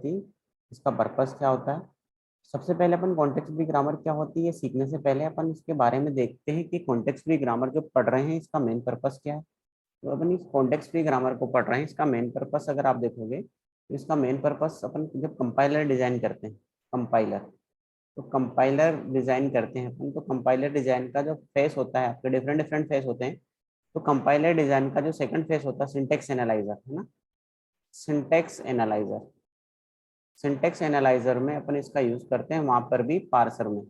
होती है, इसका पर्पस क्या होता है। सबसे पहले अपन कॉन्टेक्स्ट फ्री ग्रामर क्या होती है सीखने से पहले अपन इसके बारे में देखते हैं कि कॉन्टेक्स्ट फ्री ग्रामर जो पढ़ रहे हैं इसका मेन पर्पस क्या है। तो अपन इस कॉन्टेक्स्ट फ्री ग्रामर को पढ़ रहे हैं, इसका मेन पर्पस अगर आप देखोगे तो इसका मेन पर्पस अपन जब कंपाइलर डिजाइन करते हैं, कंपाइलर, तो कंपाइलर डिजाइन करते हैं अपन, तो कंपाइलर डिजाइन का जो फेस होता है आपके डिफरेंट डिफरेंट फेस होते हैं। तो कंपाइलर डिजाइन का जो सेकंड फेस होता है सिंटेक्स एनालाइजर, है ना, सिंटेक्स एनालाइजर। सिंटेक्स एनालाइजर में अपन इसका यूज करते हैं, वहां पर भी पार्सर में,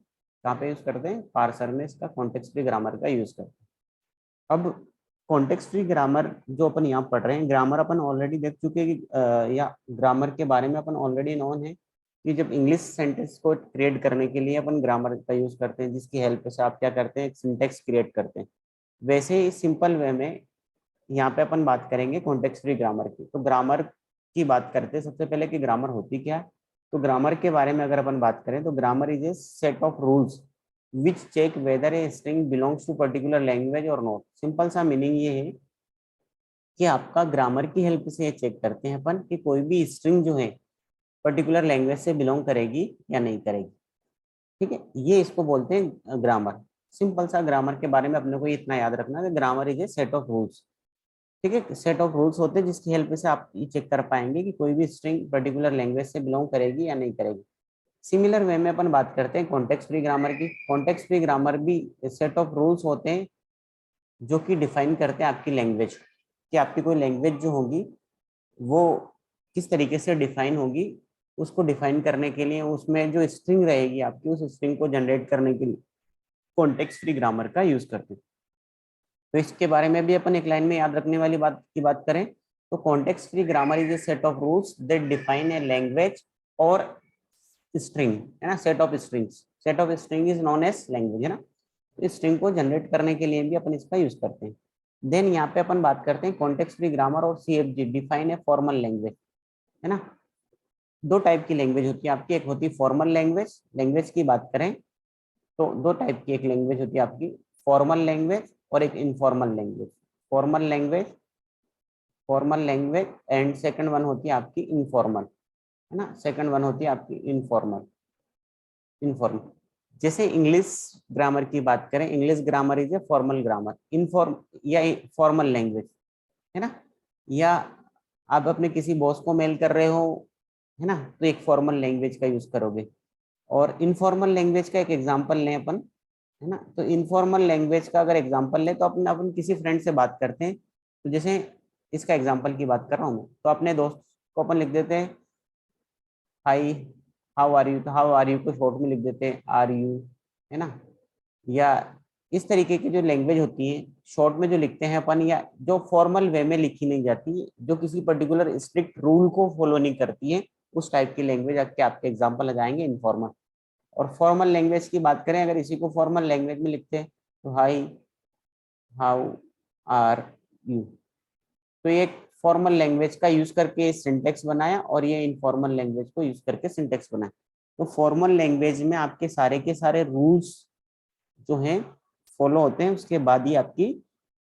कहाँ पे यूज करते हैं, पार्सर में इसका कॉन्टेक्स्ट फ्री ग्रामर का यूज करते हैं। अब कॉन्टेक्स्ट फ्री ग्रामर जो अपन यहाँ पढ़ रहे हैं, ग्रामर अपन ऑलरेडी देख चुके हैं कि या ग्रामर के बारे में अपन ऑलरेडी नोन है कि जब इंग्लिश सेंटेंस को क्रिएट करने के लिए अपन ग्रामर का यूज करते हैं, जिसकी हेल्प से आप क्या करते हैं, एक सिंटेक्स क्रिएट करते हैं। वैसे ही सिंपल वे में यहाँ पे अपन बात करेंगे कॉन्टेक्स्ट फ्री ग्रामर की। तो ग्रामर की बात करते हैं सबसे पहले कि ग्रामर होती क्या है। तो ग्रामर के बारे में अगर अपन बात करें तो grammar is a set of rules which check whether a string belongs to particular language और नॉट। सिंपल सा मीनिंग ये है कि आपका ग्रामर की हेल्प से ये चेक करते हैं अपन कि कोई भी स्ट्रिंग जो है पर्टिकुलर लैंग्वेज से बिलोंग करेगी या नहीं करेगी। ठीक है, ये इसको बोलते हैं ग्रामर। सिंपल सा ग्रामर के बारे में अपने को इतना याद रखना है कि grammar is a set of rules. ठीक है, सेट ऑफ रूल्स होते हैं जिसकी हेल्प से आप ये चेक कर पाएंगे कि कोई भी स्ट्रिंग पर्टिकुलर लैंग्वेज से बिलोंग करेगी या नहीं करेगी। सिमिलर वे में अपन बात करते हैं कॉन्टेक्स्ट फ्री ग्रामर की। कॉन्टेक्स्ट फ्री ग्रामर भी सेट ऑफ रूल्स होते हैं जो कि डिफाइन करते हैं आपकी लैंग्वेज, कि आपकी कोई लैंग्वेज जो होगी वो किस तरीके से डिफाइन होगी। उसको डिफाइन करने के लिए उसमें जो स्ट्रिंग रहेगी आपकी, उस स्ट्रिंग को जनरेट करने के लिए कॉन्टेक्स्ट फ्री ग्रामर का यूज करते हैं। तो इसके बारे में भी अपन एक लाइन में याद रखने वाली बात की बात करें तो context free grammar is a set of rules that define a language और स्ट्रिंग, है ना, set of strings. Set of string is known as language, है ना। तो स्ट्रिंग को जनरेट करने के लिए भी अपन इसका यूज करते हैं। देन यहाँ पे अपन बात करते हैं कॉन्टेक्स्ट फ्री ग्रामर और CFG define a formal language, है ना। दो टाइप की लैंग्वेज होती है आपकी, एक होती है फॉर्मल लैंग्वेज। लैंग्वेज की बात करें तो दो टाइप की एक लैंग्वेज होती है आपकी, फॉर्मल लैंग्वेज और एक informal language. Formal language, formal language and second one होती है आपकी इनफॉर्मल, है ना। सेकंड वन होती है आपकी इनफॉर्मल। इनफॉर्मल जैसे इंग्लिश ग्रामर की बात करें, English grammar is a formal grammar, inform या फॉर्मल लैंग्वेज, है ना। या आप अपने किसी बॉस को मेल कर रहे हो, है ना, तो एक फॉर्मल लैंग्वेज का यूज करोगे। और इनफॉर्मल लैंग्वेज का एक एग्जांपल लें अपन, है ना। तो इनफॉर्मल लैंग्वेज का अगर एग्जांपल लें तो अपन अपन किसी फ्रेंड से बात करते हैं, तो जैसे इसका एग्जांपल की बात कर रहा हूँ मैं, तो अपने दोस्त को अपन लिख देते हैं हाई, हाउ आर यू, तो हाउ आर यू को शॉर्ट में लिख देते हैं आर यू, है ना। या इस तरीके की जो लैंग्वेज होती है शॉर्ट में जो लिखते हैं अपन, या जो फॉर्मल वे में लिखी नहीं जाती, जो किसी पर्टिकुलर स्ट्रिक्ट रूल को फॉलो नहीं करती है, उस टाइप की लैंग्वेज आपके एग्जाम्पल आ जाएंगे इनफॉर्मल। और फॉर्मल लैंग्वेज की बात करें, अगर इसी को फॉर्मल लैंग्वेज में लिखते हैं तो हाई, हाउ आर यू। तो ये फॉर्मल लैंग्वेज का यूज करके सिंटेक्स बनाया और ये इनफॉर्मल लैंग्वेज को यूज करके सिंटेक्स बनाया। तो फॉर्मल लैंग्वेज में आपके सारे के सारे रूल्स जो हैं फॉलो होते हैं, उसके बाद ही आपकी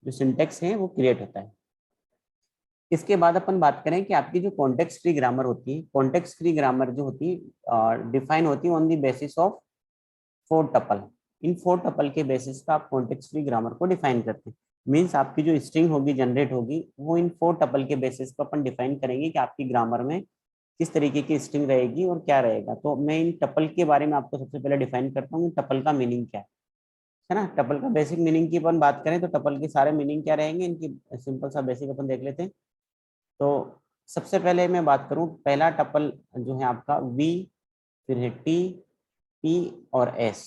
जो सिंटेक्स है वो क्रिएट होता है। इसके बाद अपन बात करें कि आपकी जो कॉन्टेक्स्ट फ्री ग्रामर होती है, कॉन्टेक्स्ट फ्री ग्रामर जो होती है डिफाइन होती है on the basis of 4 tuple. In 4 tuple के बेसिस पर आप कॉन्टेक्स्ट फ्री ग्रामर को डिफाइन करते हैं। मीन्स आपकी जो स्ट्रिंग होगी जनरेट होगी वो इन 4 टपल के बेसिस पर अपन डिफाइन करेंगे कि आपकी ग्रामर में किस तरीके की स्ट्रिंग रहेगी और क्या रहेगा। तो मैं इन टपल के बारे में आपको सबसे पहले डिफाइन करता हूँ टपल का मीनिंग क्या है ना। टपल का बेसिक मीनिंग की अपन बात करें तो टपल के सारे मीनिंग क्या रहेंगे, इनकी सिंपल सा बेसिक अपन देख लेते हैं। तो सबसे पहले मैं बात करूं, पहला टपल जो है आपका वी, फिर है टी, पी और एस।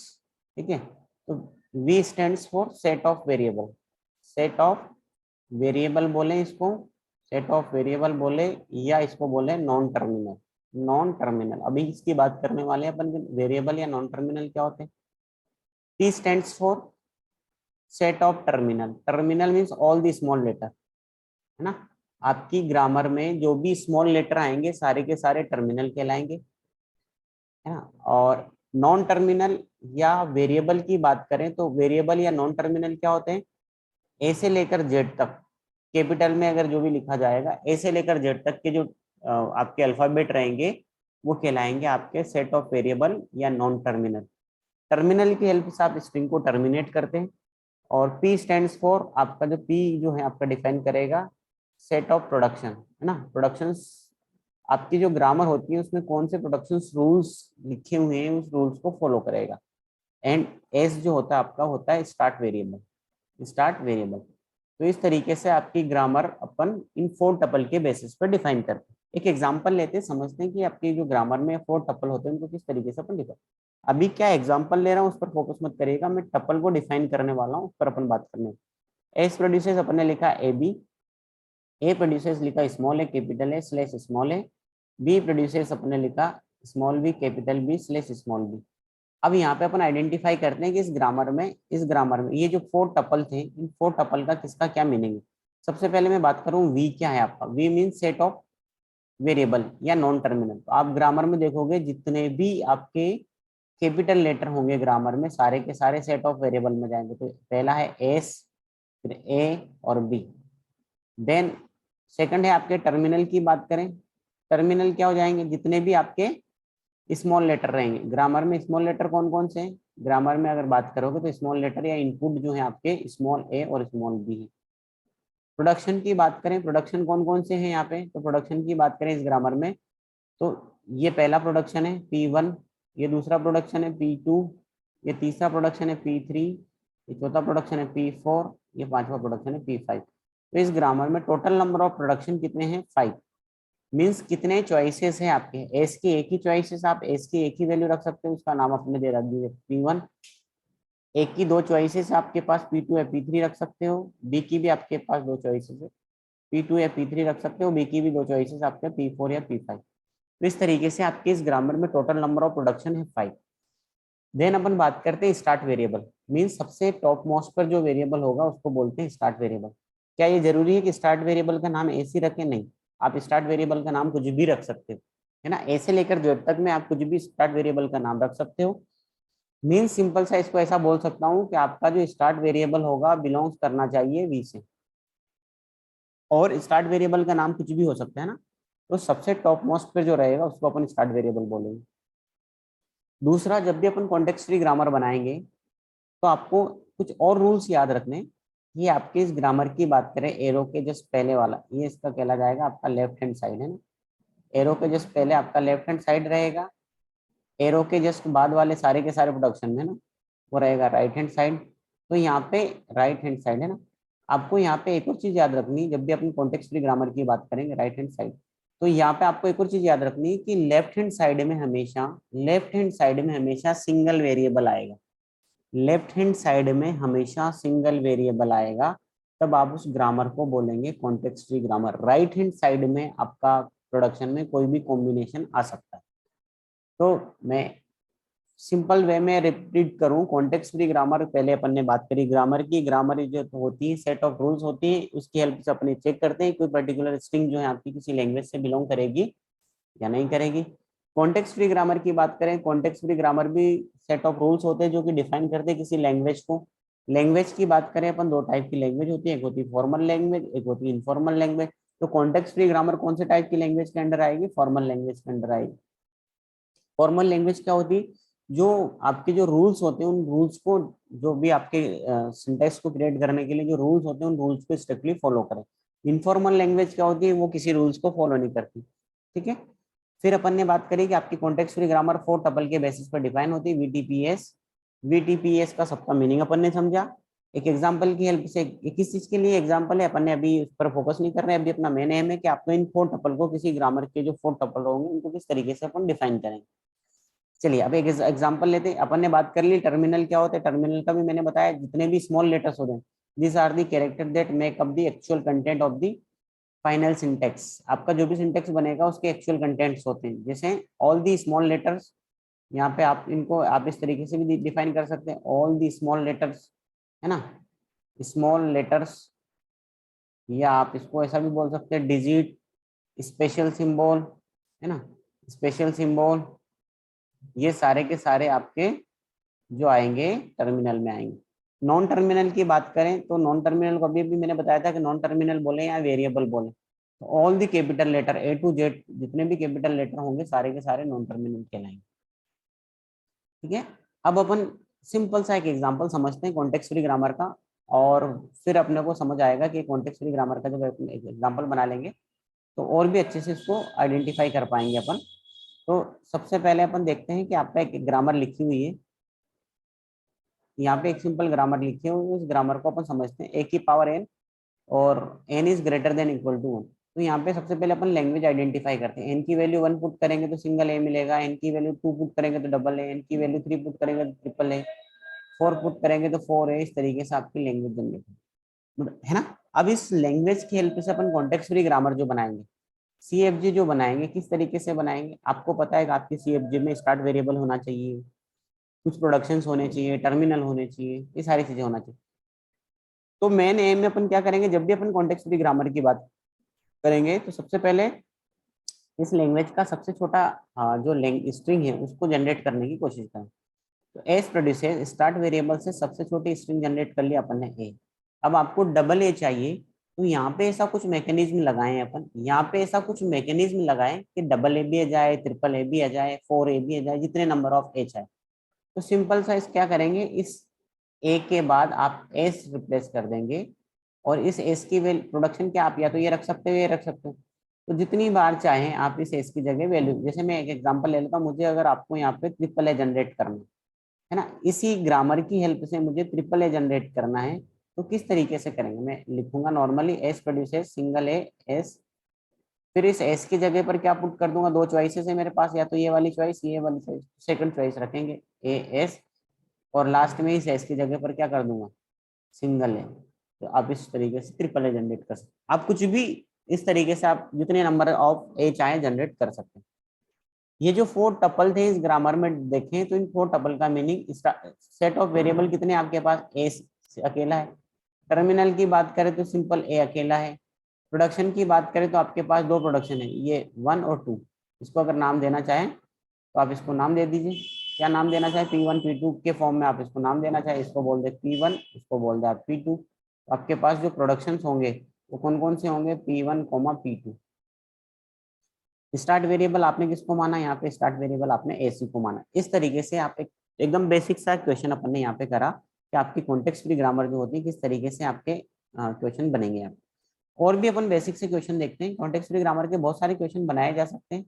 ठीक है, तो V stands for set of variable. Set of variable बोले इसको, सेट ऑफ वेरिएबल बोले, या इसको बोले नॉन टर्मिनल। नॉन टर्मिनल अभी इसकी बात करने वाले हैं अपन, वेरिएबल या नॉन टर्मिनल क्या होते हैं। T stands for set of terminal. Terminal means all the small letter, है ना। आपकी ग्रामर में जो भी स्मॉल लेटर आएंगे सारे के सारे टर्मिनल कहलाएंगे, है ना। और नॉन टर्मिनल या वेरिएबल की बात करें तो वेरिएबल या नॉन टर्मिनल क्या होते हैं, ए से लेकर जेड तक, कैपिटल में अगर जो भी लिखा जाएगा, ए से लेकर जेड तक के जो आपके अल्फाबेट रहेंगे वो कहलाएंगे आपके सेट ऑफ वेरिएबल या नॉन टर्मिनल। टर्मिनल की हेल्प से आप स्ट्रिंग को टर्मिनेट करते हैं, और P स्टैंड्स फॉर आपका, जो P जो है आपका डिफाइन करेगा सेट ऑफ प्रोडक्शन, है ना। प्रोडक्शंस आपकी जो ग्रामर होती है उसमें कौन से प्रोडक्शंस रूल्स लिखे हुए हैं उस रूल्स को फॉलो करेगा। एंड एस जो होता है आपका होता है स्टार्ट वेरिएबल, स्टार्ट वेरिएबल। तो इस तरीके से आपकी ग्रामर अपन इन 4 टपल के बेसिस पर डिफाइन करते हैं। एक एग्जांपल लेते हैं, समझते हैं कि आपकी जो ग्रामर में 4 टपल होते हैं उनको किस तरीके से अपन डिफाइन। अभी क्या एग्जांपल ले रहा हूँ उस पर फोकस मत करिएगा, मैं टपल को डिफाइन करने वाला हूँ, उस पर अपन बात करने। एस प्रोड्यूसर्स अपन ने लिखा ए बी, ए प्रोड्यूसर्स लिखा small A capital A slash small A, B producers अपन ने लिखा small B capital B slash small B. अब यहाँ पे अपन आइडेंटिफाई करते हैं कि इस ग्रामर में ये जो 4 टपल थे, इन 4 टपल का किसका क्या मीनिंग है। सबसे पहले मैं बात करूँ वी क्या है आपका, V mean set of variable या नॉन टर्मिनल। तो आप ग्रामर में देखोगे जितने भी आपके कैपिटल लेटर होंगे ग्रामर में, सारे के सारे सेट ऑफ वेरिएबल में जाएंगे। तो पहला है एस, फिर ए और बी। देन सेकंड है आपके टर्मिनल की बात करें, टर्मिनल क्या हो जाएंगे, जितने भी आपके स्मॉल लेटर रहेंगे। ग्रामर में स्मॉल लेटर कौन कौन से हैं, ग्रामर में अगर बात करोगे तो स्मॉल लेटर या इनपुट जो है आपके स्मॉल ए और स्मॉल बी है। प्रोडक्शन की बात करें, प्रोडक्शन कौन कौन से हैं यहाँ पे, तो प्रोडक्शन की बात करें इस ग्रामर में, तो ये पहला प्रोडक्शन है P1, ये दूसरा प्रोडक्शन है P2, ये तीसरा प्रोडक्शन है P3, ये चौथा प्रोडक्शन है P4, ये पांचवा प्रोडक्शन है P5। तो इस ग्रामर में टोटल नंबर ऑफ प्रोडक्शन कितने हैं, 5। मीन्स कितने चॉइसेस हैं आपके, एस की एक ही चॉइसेस, आप एस की एक ही वैल्यू रख सकते हो, उसका नाम अपने दे रख दीजिए P1। एक की 2 चॉइसेस आपके पास P2 या P3 रख सकते हो, बी की भी आपके पास 2 चॉइसेस है, P2 या P3 रख सकते हो, बी की भी 2 चॉइसेस आपके P4 या P5। तो इस तरीके से आपके इस ग्रामर में टोटल नंबर ऑफ प्रोडक्शन है 5। देन अपन बात करते हैं स्टार्ट वेरिएबल, मीन्स सबसे टॉप मोस्ट पर जो वेरिएबल होगा उसको बोलते हैं स्टार्ट वेरिएबल। क्या ये जरूरी है कि स्टार्ट वेरिएबल का नाम ऐसे ही रखें, नहीं, आप स्टार्ट वेरिएबल का नाम कुछ भी रख सकते हो, है ना। ऐसे लेकर जेड तक में आप कुछ भी स्टार्ट वेरिएबल का नाम रख सकते हो। मीन्स सिंपल सा इसको ऐसा बोल सकता हूँ कि आपका जो स्टार्ट वेरिएबल होगा बिलोंग्स करना चाहिए वी से, और स्टार्ट वेरिएबल का नाम कुछ भी हो सकता है ना। तो सबसे टॉप मोस्ट पे जो रहेगा उसको अपन स्टार्ट वेरिएबल बोलेंगे। दूसरा, जब भी अपन कॉन्टेक्स्ट फ्री ग्रामर बनाएंगे तो आपको कुछ और रूल्स याद रखने। ये आपके इस ग्रामर की बात करें, एरो के जस्ट पहले वाला ये इसका कहला जाएगा आपका लेफ्ट हैंड साइड, है ना। एरो के जस्ट पहले आपका लेफ्ट हैंड साइड रहेगा, एरो के जस्ट बाद वाले सारे के सारे प्रोडक्शन में ना वो रहेगा राइट हैंड साइड। तो यहाँ पे राइट हैंड साइड है ना। आपको यहाँ पे एक और चीज याद रखनी, जब भी अपन कॉन्टेक्स्ट फ्री ग्रामर की बात करेंगे राइट हैंड साइड, तो यहाँ पे आपको एक और चीज याद रखनी है कि लेफ्ट हैंड साइड में हमेशा सिंगल वेरिएबल आएगा। लेफ्ट हैंड साइड में हमेशा सिंगल वेरिएबल आएगा, तब आप उस ग्रामर को बोलेंगे context free grammar. Right hand side में आपका प्रोडक्शन में कोई भी कॉम्बिनेशन आ सकता है। तो मैं सिंपल वे में रिपीट करूं, कॉन्टेक्स्ट फ्री ग्रामर पहले अपन ने बात करी ग्रामर की। ग्रामर जो होती है सेट ऑफ रूल्स होती है, उसकी हेल्प से अपने चेक करते हैं कोई पर्टिकुलर स्ट्रिंग जो है आपकी किसी लैंग्वेज से बिलोंग करेगी या नहीं करेगी। कॉन्टेक्स्ट फ्री ग्रामर की बात करें, कॉन्टेक्स्ट फ्री ग्रामर भी सेट ऑफ रूल्स होते हैं जो कि डिफाइन करते हैं किसी लैंग्वेज को। लैंग्वेज की बात करें अपन, 2 टाइप की लैंग्वेज होती है, एक होती है फॉर्मल लैंग्वेज, एक होती है इनफॉर्मल लैंग्वेज। तो कॉन्टेक्स्ट फ्री ग्रामर कौन से टाइप की लैंग्वेज के अंडर आएगी, फॉर्मल लैंग्वेज के अंडर आएगी। फॉर्मल लैंग्वेज क्या होती है, जो आपके जो रूल्स होते हैं उन रूल्स को, जो भी आपके सिंटेक्स को क्रिएट करने के लिए जो रूल्स होते हैं उन रूल्स को स्ट्रिक्टली फॉलो करें। इनफॉर्मल लैंग्वेज क्या होती है, वो किसी रूल्स को फॉलो नहीं करती, ठीक है। फिर अपन ने बात करी कि आपकी कॉन्टेक्स्ट फ्री ग्रामर 4 टपल के बेसिस पर डिफाइन होती है, वीटीपीएस। वीटीपीएस का सबका मीनिंग अपन ने समझा। एक एग्जांपल की हेल्प से, किस चीज के लिए एग्जांपल है, अपन ने अभी उस पर फोकस नहीं कर रहे हैं, अभी अपना मेन एम है कि आपको इन 4 टपल को, किसी ग्रामर के जो 4 टपल होंगे उनको किस तरीके से अपन डिफाइन करेंगे। चलिए अब एक एग्जांपल लेते हैं। अपन ने बात कर ली टर्मिनल क्या होता है, टर्मिनल का भी मैंने बताया, जितने भी स्मॉल लेटर्स होते हैं, this are the character that make up the actual content of the final syntax. आपका जो भी सिंटेक्स बनेगा उसके एक्चुअल कंटेंट्स होते हैं, जैसे ऑल दी स्मॉल लेटर्स। यहाँ पे आप इनको आप इस तरीके से भी डिफाइन कर सकते हैं, ऑल दी स्मॉल लेटर्स, है ना, स्मॉल लेटर्स। या आप इसको ऐसा भी बोल सकते हैं, डिजिट, स्पेशल सिंबल, है ना, स्पेशल सिंबल। ये सारे के सारे आपके जो आएंगे टर्मिनल में आएंगे। नॉन टर्मिनल की बात करें तो नॉन टर्मिनल को अभी भी मैंने बताया था कि नॉन टर्मिनल बोले या वेरिएबल बोले। तो all the capital letter A to Z जितने भी कैपिटल लेटर होंगे सारे के सारे नॉन टर्मिनल कहलाएंगे। ठीक है, अब अपन सिंपल सा एक एग्जांपल समझते हैं कॉन्टेक्स्ट फ्री ग्रामर का, और फिर अपने को समझ आएगा कि कॉन्टेक्स्ट फ्री ग्रामर का जब एग्जांपल बना लेंगे तो और भी अच्छे से इसको आइडेंटिफाई कर पाएंगे अपन। तो सबसे पहले अपन देखते हैं कि आपका एक ग्रामर लिखी हुई है, यहाँ पे एक सिंपल ग्रामर लिखी है, उस ग्रामर को अपन समझते हैं। ए की पावर एन और N is greater than equal to 1। तो यहाँ पे सबसे पहले अपन लैंग्वेज आइडेंटिफाई करते हैं। एन की वैल्यू 1 पुट करेंगे तो सिंगल ए मिलेगा, एन की वैल्यू 2 पुट करेंगे तो डबल ए, एन की वैल्यू 3 पुट करेंगे तो ट्रिपल ए, 4 पुट करेंगे तो 4 ए। इस तरीके से आपकी लैंग्वेज जनरेट है ना। अब इस लैंग्वेज की हेल्प से अपन कॉन्टेक्स्ट फ्री ग्रामर जो बनाएंगे, सीएफजी जो बनाएंगे, किस तरीके से बनाएंगे आपको पता है कि आपकी सीएफजी में स्टार्ट वेरिएबल होना चाहिए, कुछ प्रोडक्शंस होने चाहिए, टर्मिनल होने चाहिए, ये सारी चीजें होना चाहिए। तो मेन एम में अपन क्या करेंगे, जब भी अपन कॉन्टेक्स्ट फ्री ग्रामर की बात करेंगे तो सबसे पहले इस लैंग्वेज का सबसे छोटा जो स्ट्रिंग है उसको जनरेट करने की कोशिश करें। तो एस प्रोड्यूसेस स्टार्ट वेरिएबल से सबसे छोटी स्ट्रिंग जनरेट कर लिया अपन ने ए। अब आपको डबल ए चाहिए, तो यहाँ पे ऐसा कुछ मैकेनिज्म लगाएं अपन, यहाँ पे ऐसा कुछ मैकेनिज्म लगाएं कि डबल ए भी आ जाए, ट्रिपल ए भी आ जाए, 4 ए भी आ जाए, जितने नंबर ऑफ ए चाहे। तो सिंपल सा इस क्या करेंगे, इस ए के बाद आप एस रिप्लेस कर देंगे, और इस एस की प्रोडक्शन क्या आप या तो ये रख सकते हो, ये रख सकते हो। तो जितनी बार चाहें आप इस एस की जगह वैल्यू, जैसे मैं एक एग्जांपल ले लेता हूँ, मुझे अगर आपको यहाँ पे ट्रिपल ए जनरेट करना है ना, इसी ग्रामर की हेल्प से मुझे ट्रिपल ए जनरेट करना है, तो किस तरीके से करेंगे, मैं लिखूंगा normally S produces single A S, फिर इस एस की जगह पर क्या पुट कर दूंगा, दो चॉइसेस है मेरे पास, या तो ये वाली चॉइस, ये वाली चॉइस, सेकंड चॉइस रखेंगे ए एस, और लास्ट में इस एस की जगह पर क्या कर दूंगा, सिंगल ए। तो आप इस तरीके से ट्रिपल ए जनरेट कर सकते हैं। आप कुछ भी इस तरीके से आप जितने नंबर ऑफ ए चाहे जनरेट कर सकते हैं। ये जो 4 टपल थे इस ग्रामर में देखें तो इन 4 टपल का मीनिंग, सेट ऑफ वेरिएबल कितने आपके पास, ए अकेला है। टर्मिनल की बात करें तो सिंपल ए अकेला है। प्रोडक्शन की बात करें तो आपके पास 2 प्रोडक्शन है, ये 1 और 2। इसको अगर नाम देना चाहें तो आप इसको नाम दे दीजिए, क्या नाम देना चाहे, P1 P2 के फॉर्म में आप इसको नाम देना चाहे, इसको बोल दे P1, इसको बोल दे आप P2। तो आपके पास जो प्रोडक्शंस होंगे वो कौन कौन से होंगे, P1, P2। स्टार्ट वेरिएबल आपने किसको माना, यहाँ पे स्टार्ट वेरिएबल आपने एसी को माना। इस तरीके से आप एक एकदम बेसिक सा क्वेश्चन अपन ने यहाँ पे करा कि आपकी कॉन्टेक्स्ट फ्री ग्रामर जो होती है किस तरीके से आपके क्वेश्चन बनेंगे। आप और भी अपन बेसिक से क्वेश्चन देखते हैं, कॉन्टेक्स्ट फ्री ग्रामर के बहुत सारे क्वेश्चन बनाए जा सकते हैं।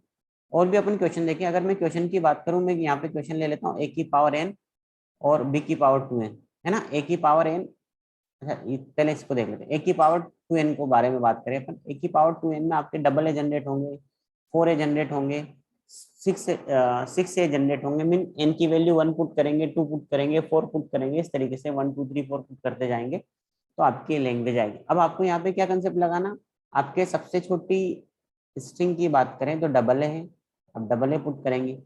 और भी अपन क्वेश्चन देखें, अगर मैं क्वेश्चन की बात करूं, मैं यहाँ पे क्वेश्चन ले लेता हूँ ए की पावर एन और बी की पावर 2n, है ना। ए की पावर एन, अच्छा पहले इसको देख लेते हैं। ए की पावर 2n को बारे में बात करें अपन, ए की पावर 2n में आपके डबल ए जनरेट होंगे, 4 ए जनरेट होंगे, 6 ए जनरेट होंगे। मीन एन की वैल्यू 1 पुट करेंगे, 2 पुट करेंगे, 4 पुट करेंगे, इस तरीके से 1 2 3 4 पुट करते जाएंगे तो आपकी लैंग्वेज आएगी। अब आपको यहाँ पे क्या कंसेप्ट लगाना, आपके सबसे छोटी स्ट्रिंग की बात करें तो डबल ए है, अब डबल ए पुट करेंगे।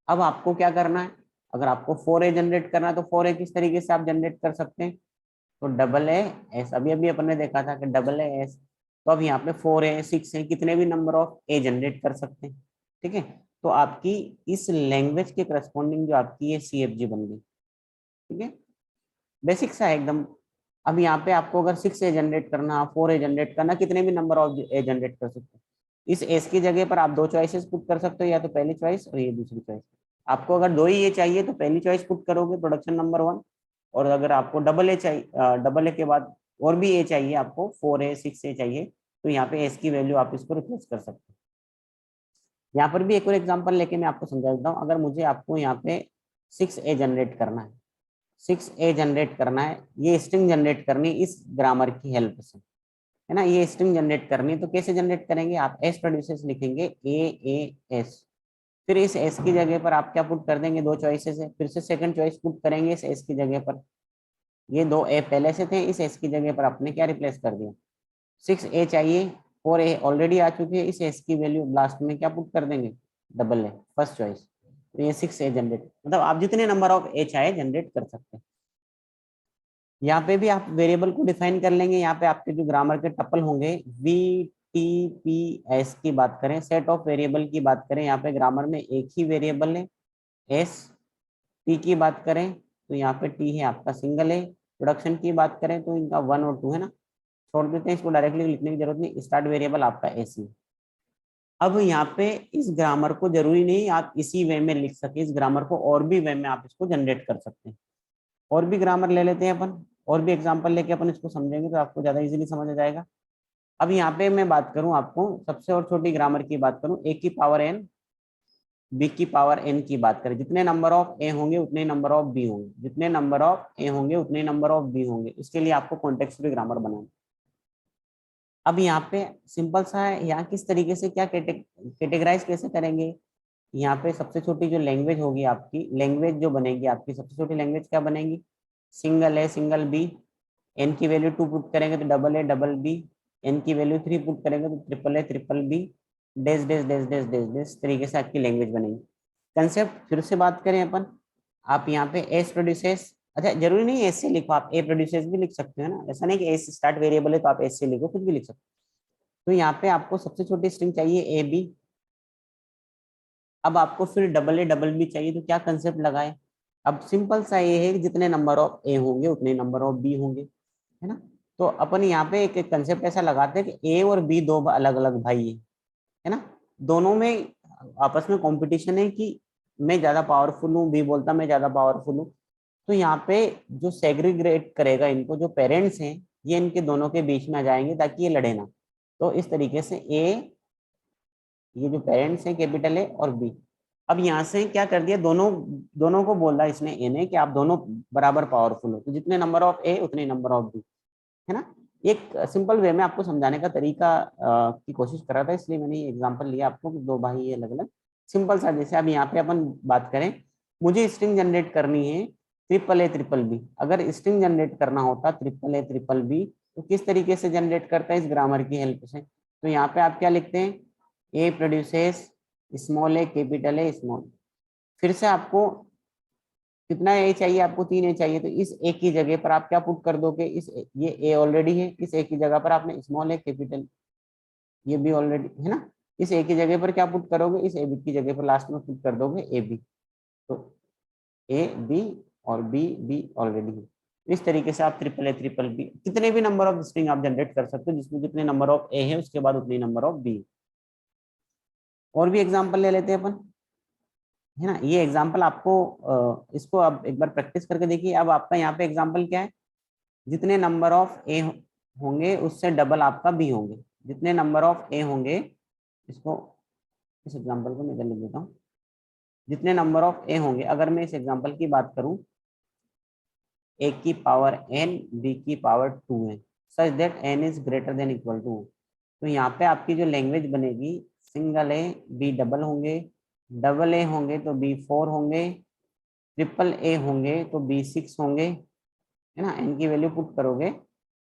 अब आपको क्या करना है, अगर आपको 4 ए जनरेट करना है तो 4 ए किस तरीके से आप जनरेट कर सकते हैं, तो डबल ए एस, अभी अभी अपन ने देखा था कि डबल ए एस। तो अब यहाँ पे 4 है, 6 है, कितने भी नंबर ऑफ ए जनरेट कर सकते हैं। ठीक है, तो आपकी इस लैंग्वेज के करस्पॉन्डिंग जो आपकी ये सीएफजी बन गई। ठीक है, बेसिक सा है एकदम। अब यहाँ पे आपको अगर 6 ए जनरेट करना, 4 ए जनरेट करना, कितने भी नंबर ऑफ ए जनरेट कर सकते हैं। इस एस की जगह पर आप 2 चॉइसेस पुट कर सकते हो, या तो पहली चॉइस और ये दूसरी चॉइस। आपको अगर 2 ही ये चाहिए तो पहली चॉइस पुट करोगे, प्रोडक्शन नंबर 1। और अगर आपको डबल ए चाहिए, डबल ए के बाद और भी ए चाहिए, आपको 4 ए 6 ए चाहिए, तो यहाँ पे एस की वैल्यू आप इसको रिप्लेस कर सकते हैं। यहाँ पर भी एक और एग्जांपल लेके मैं आपको समझा देता हूँ। अगर मुझे आपको यहाँ पे 6 ए जनरेट करना है, 6 ए जनरेट करना है, ये स्ट्रिंग जनरेट करनी इस ग्रामर की हेल्प से, है ना। ये स्ट्रिंग जनरेट करनी तो कैसे जनरेट करेंगे, आप एस प्रोड्यूसर्स लिखेंगे ए एस, फिर इस एस की जगह पर आप क्या पुट कर देंगे, 2 चॉइसेस है, फिर से सेकंड चॉइस पुट करेंगे इस एस की जगह पर। ये 2 ए पहले से थे, इस एस की जगह पर आपने क्या रिप्लेस कर दिया, 6 ए चाहिए, 4 ए ऑलरेडी आ चुके हैं, इस एस की वैल्यू लास्ट में क्या पुट कर देंगे, डबल ए फर्स्ट चॉइस। तो ये 6 ए जनरेट, मतलब आप जितने नंबर ऑफ ए चाहे जनरेट कर सकते हैं। यहाँ पे भी आप वेरिएबल को डिफाइन कर लेंगे। यहाँ पे आपके जो ग्रामर के टपल होंगे, वी टी पी एस की बात करें, सेट ऑफ वेरिएबल की बात करें, यहाँ पे ग्रामर में एक ही वेरिएबल है एस। टी की बात करें तो यहाँ पे टी है आपका सिंगल है। प्रोडक्शन की बात करें तो इनका 1 और 2 है ना। छोड़ देते हैं, इसको डायरेक्टली लिखने की जरूरत नहीं। स्टार्ट वेरिएबल आपका एसी। अब यहाँ पे इस ग्रामर को जरूरी नहीं आप इसी वे में लिख सके, इस ग्रामर को और भी वे में आप इसको जनरेट कर सकते हैं। और भी ग्रामर ले लेते हैं अपन, और भी एग्जांपल लेके अपन इसको समझेंगे तो आपको ज्यादा इजीली समझ आ जाएगा। अब यहाँ पे मैं बात करूं आपको सबसे और छोटी ग्रामर की बात करूं, ए की पावर एन बी की पावर एन की बात करें, जितने नंबर ऑफ ए होंगे उतने नंबर ऑफ बी होंगे, जितने नंबर ऑफ ए होंगे उतने नंबर ऑफ बी होंगे। इसके लिए आपको कॉन्टेक्स्ट फ्री ग्रामर बनाना। अब यहाँ पे सिंपल सा है, यहाँ किस तरीके से क्या कैटेगराइज कैसे करेंगे। यहाँ पे सबसे छोटी जो लैंग्वेज होगी आपकी, लैंग्वेज जो बनेगी आपकी सबसे छोटी लैंग्वेज क्या बनेगी, single A single B. N की वैल्यू 2 पुट करेंगे तो double A double B. N की वैल्यू 3 पुट करेंगे तो triple A triple B. Dash dash dash dash dash dash तरीके से आपकी लैंग्वेज बनेगी। कंसेप्ट फिर से बात करें अपन, आप यहाँ पे एस प्रोड्यूसेस, अच्छा जरूरी नहीं एस से लिखो, आप ए प्रोड्यूसेस भी लिख सकते हो ना, ऐसा नहीं कि एस स्टार्ट वेरिएबल है तो आप एस से लिखो, कुछ भी लिख सकते हो। तो यहाँ पे आपको सबसे छोटी स्ट्रिंग चाहिए ए बी। अब आपको फिर डबल ए डबल बी चाहिए, तो क्या कंसेप्ट लगाए। अब सिंपल सा ये है कि जितने नंबर ऑफ ए होंगे उतने नंबर ऑफ बी होंगे, है ना। तो अपन यहाँ पे एक कंसेप्ट ऐसा लगाते हैं कि ए और बी दो अलग अलग भाई है ना। दोनों में आपस में कंपटीशन है कि मैं ज्यादा पावरफुल हूँ, बी बोलता मैं ज्यादा पावरफुल हूँ। तो यहाँ पे जो सेग्रीग्रेट करेगा इनको, जो पेरेंट्स हैं, ये इनके दोनों के बीच में आ जाएंगे ताकि ये लड़े ना। तो इस तरीके से ए, ये जो पेरेंट्स हैं कैपिटल ए और बी। अब यहाँ से क्या कर दिया, दोनों दोनों को बोला इसने ए ने कि आप दोनों बराबर पावरफुल हो, तो जितने नंबर ऑफ ए उतने नंबर ऑफ बी, है ना। एक सिंपल वे में आपको समझाने का तरीका की कोशिश कर रहा था, इसलिए मैंने ये एग्जांपल लिया आपको कि दो भाई अलग अलग सिंपल सा। जैसे अब यहाँ पे अपन बात करें, मुझे स्ट्रिंग जनरेट करनी है ट्रिपल ए ट्रिपल बी। अगर स्ट्रिंग जनरेट करना होता ट्रिपल ए ट्रिपल बी तो किस तरीके से जनरेट करता है, इस ग्रामर की हेल्प से। तो यहाँ पे आप क्या लिखते हैं, A produces small A capital A small. फिर से आपको कितना ए चाहिए, आपको 3 ए चाहिए, तो इस ए की जगह पर आप क्या पुट कर दोगे, ये ए ऑलरेडी है, इस ए की जगह पर आपने स्मॉल ए कैपिटल, ये भी ऑलरेडी है ना। इस ए की जगह पर क्या पुट करोगे, इस ए बी की जगह पर लास्ट में पुट कर दोगे ए बी। तो ए बी और बी बी ऑलरेडी है। इस तरीके से आप ट्रिपल बी कितने भी नंबर ऑफ स्ट्रिंग आप जनरेट कर सकते हो, जिसमें जितने नंबर ऑफ ए है उसके बाद उतने नंबर ऑफ बी। और भी एग्जाम्पल ले लेते हैं अपन, है ना। ये एग्जाम्पल आपको इसको अब एक बार प्रैक्टिस करके देखिए। अब आपका यहाँ पे एग्जाम्पल क्या है, जितने नंबर ऑफ ए होंगे उससे डबल आपका बी होंगे। जितने नंबर ऑफ ए होंगे, इसको इस एग्जाम्पल को मैं इधर लिख देता हूँ। जितने नंबर ऑफ ए होंगे, अगर मैं इस एग्जाम्पल की बात करूं, ए की पावर एन बी की पावर 2 है, such that N is greater than equal to. तो यहाँ पे आपकी जो लैंग्वेज बनेगी, सिंगल ए बी डबल होंगे, डबल ए होंगे तो बी 4 होंगे, ट्रिपल ए होंगे तो बी 6 होंगे, है ना। एन की वैल्यू पुट करोगे,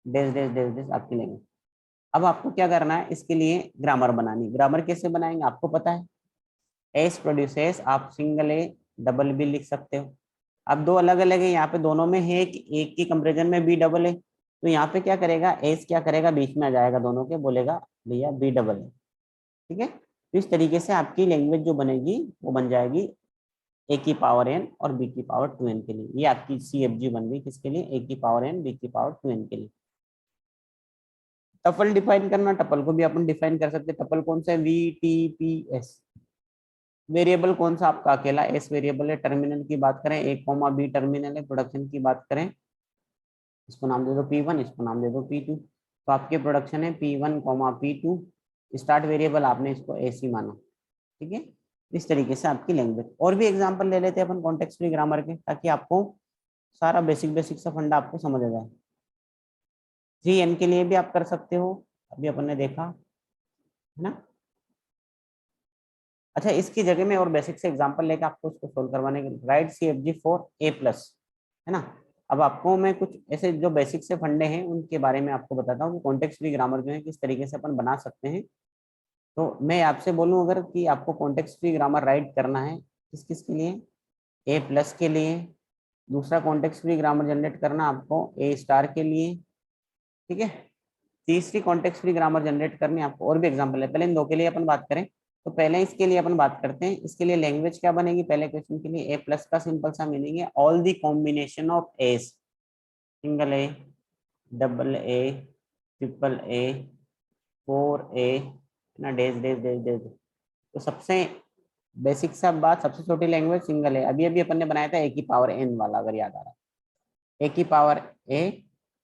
डैश डैश डैश डैश आपकी लैंग्वेज। अब आपको क्या करना है, इसके लिए ग्रामर बनानी। ग्रामर कैसे बनाएंगे आपको पता है, एस प्रोड्यूसेस आप सिंगल ए डबल बी लिख सकते हो। अब दो अलग अलग है, यहाँ पे दोनों में है कि एक की कंपेरिजन में बी डबल है, तो यहाँ पे क्या करेगा, एस क्या करेगा, बीच में आ जाएगा दोनों के, बोलेगा भैया बी डबल है, ठीक है। तो इस तरीके से आपकी लैंग्वेज जो बनेगी वो बन जाएगी ए की पावर एन और बी की पावर 2n के लिए। ये आपकी CFG बन गई किसके लिए, ए की पावर एन बी की पावर 2n के लिए। टपल डिफाइन करना, टपल को भी अपन डिफाइन कर सकते हैं। टपल कौन सा है, VTPS। वेरिएबल कौन सा, आपका अकेला एस वेरिएबल है। टर्मिनल की बात करें, ए कॉमा बी टर्मिनल है। प्रोडक्शन की बात करें, इसको नाम दे दो P1, इसको नाम दे दो P2। तो आपके प्रोडक्शन है P1 comma P2। Start variable आपने इसको AC माना, ठीक है। इस तरीके से आपकी लैंग्वेज। और भी एग्जांपल ले लेते हैं अपन कॉन्टेक्स्ट फ्री ग्रामर के, ताकि आपको सारा बेसिक बेसिक सा फंडा आपको समझ आ जाए। 3n के लिए भी आप कर सकते हो, अभी अपन ने देखा, है ना। अच्छा, इसकी जगह में और बेसिक से एग्जांपल लेकर आपको उसको सोल्व करवाने के, right CFG for A plus, है ना। अब आपको मैं कुछ ऐसे जो बेसिक से फंडे हैं उनके बारे में आपको बताता हूँ कि कॉन्टेक्स्ट फ्री ग्रामर जो है किस तरीके से अपन बना सकते हैं। तो मैं आपसे बोलूँ अगर कि आपको कॉन्टेक्स्ट फ्री ग्रामर राइट करना है, किस किस के लिए, A प्लस के लिए। दूसरा कॉन्टेक्स्ट फ्री ग्रामर जनरेट करना आपको A स्टार के लिए, ठीक है। तीसरी कॉन्टेक्स्ट फ्री ग्रामर जनरेट करनी आपको, और भी एग्जांपल है, पहले इन दो के लिए अपन बात करें। तो पहले इसके लिए अपन बात करते हैं, इसके लिए लैंग्वेज क्या बनेगी, पहले क्वेश्चन के लिए ए प्लस का सिंपल सा मीनिंग है all the combination of S, single A double A triple A, 4A ना, डेज डेज डेज डेज। तो सबसे बेसिक सा बात, सबसे छोटी लैंग्वेज सिंगल है। अभी अभी अपन ने बनाया था ए की पावर n वाला, अगर याद आ रहा है, ए की पावर a,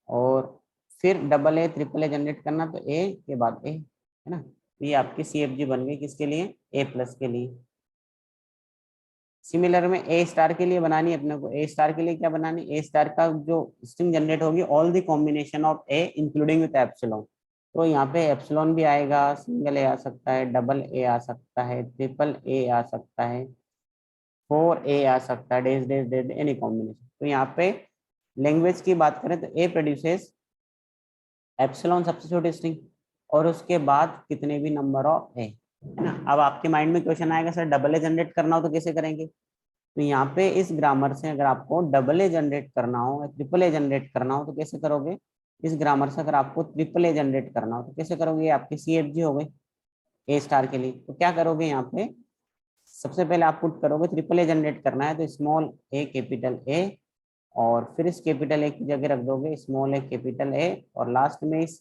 और फिर double A triple A generate करना, तो ए के बाद ए, है ना। तो ये आपकी CFG बन गई, किसके लिए, ए प्लस के लिए। सिमिलर में ए स्टार के लिए बनानी है अपने को। ए स्टार के लिए क्या बनानी, ए स्टार का जो स्ट्रिंग जनरेट होगी, all the combination of A including with epsilon. तो यहाँ पे एप्सिलॉन भी आएगा, सिंगल ए आ सकता है, डबल ए आ सकता है, ट्रिपल ए आ सकता है, 4A आ सकता है, days days days, any combination. तो यहाँ पे लैंग्वेज की बात करें तो ए प्रोड्यूसेस एप्सिलॉन सबसे छोटी स्ट्रिंग, और उसके बाद कितने भी नंबर ऑफ ए, है ना। अब आपके माइंड में क्वेश्चन आएगा, सर डबल ए जनरेट करना हो तो कैसे करेंगे। तो यहाँ पे इस ग्रामर से अगर आपको डबल ए जनरेट करना हो या ट्रिपल ए जनरेट करना हो तो कैसे करोगे। इस ग्रामर से अगर आपको ट्रिपल ए जनरेट करना हो तो कैसे करोगे, ये आपकी CFG हो गई ए स्टार के लिए। तो क्या करोगे, यहाँ पे सबसे पहले आप पुट करोगे, ट्रिपल ए जनरेट करना है तो स्मॉल ए कैपिटल ए, और फिर इस कैपिटल ए की जगह रख दोगे स्मॉल ए कैपिटल ए, और लास्ट में इस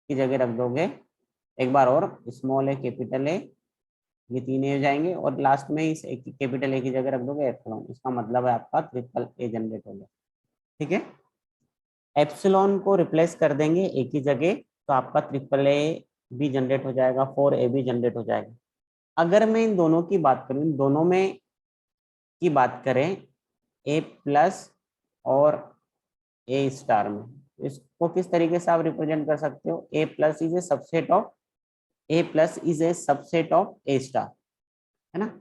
की जगह रख दोगे एक बार और स्मॉल ए कैपिटल ए, ये तीन ए हो जाएंगे, और लास्ट में इस कैपिटल ए की जगह रख दोगे एप्सिलॉन। इसका मतलब है आपका ट्रिपल ए जनरेट हो गया। ठीक है, एप्सिलॉन को रिप्लेस कर देंगे ए की जगह, तो आपका ट्रिपल ए भी जनरेट हो जाएगा, 4A भी जनरेट हो जाएगा। अगर मैं इन दोनों की बात करूं, इन दोनों में की बात करें, ए प्लस और ए स्टार में, इसको किस तरीके से आप रिप्रेजेंट कर सकते हो, A plus is a subset of, A plus is a subset of A star, है ना।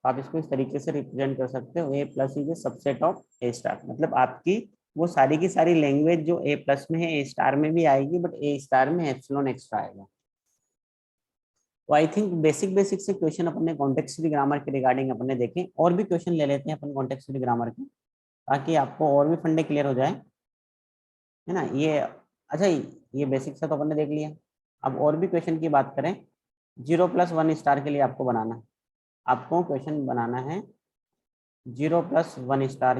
आप इसको इस तरीके से रिप्रेजेंट कर सकते हो, A plus is a subset of A star. मतलब आपकी वो सारी की सारी लैंग्वेज जो ए प्लस में है ए स्टार में भी आएगी, बट ए स्टार में एप्सिलॉन एक्स्ट्रा आएगा। तो आई थिंक बेसिक बेसिक से क्वेश्चन अपने कॉन्टेक्स्ट फ्री ग्रामर के रिगार्डिंग अपने देखें, और भी क्वेश्चन ले लेते हैं अपन कॉन्टेक्स्ट फ्री ग्रामर के, ताकि आपको और भी फंडे क्लियर हो जाए, है ना। ये अच्छा, ये बेसिक सा तो अपन ने देख लिया। अब और भी क्वेश्चन की बात करें, 0+1 स्टार के लिए आपको बनाना है, आपको क्वेश्चन बनाना है 0+1 स्टार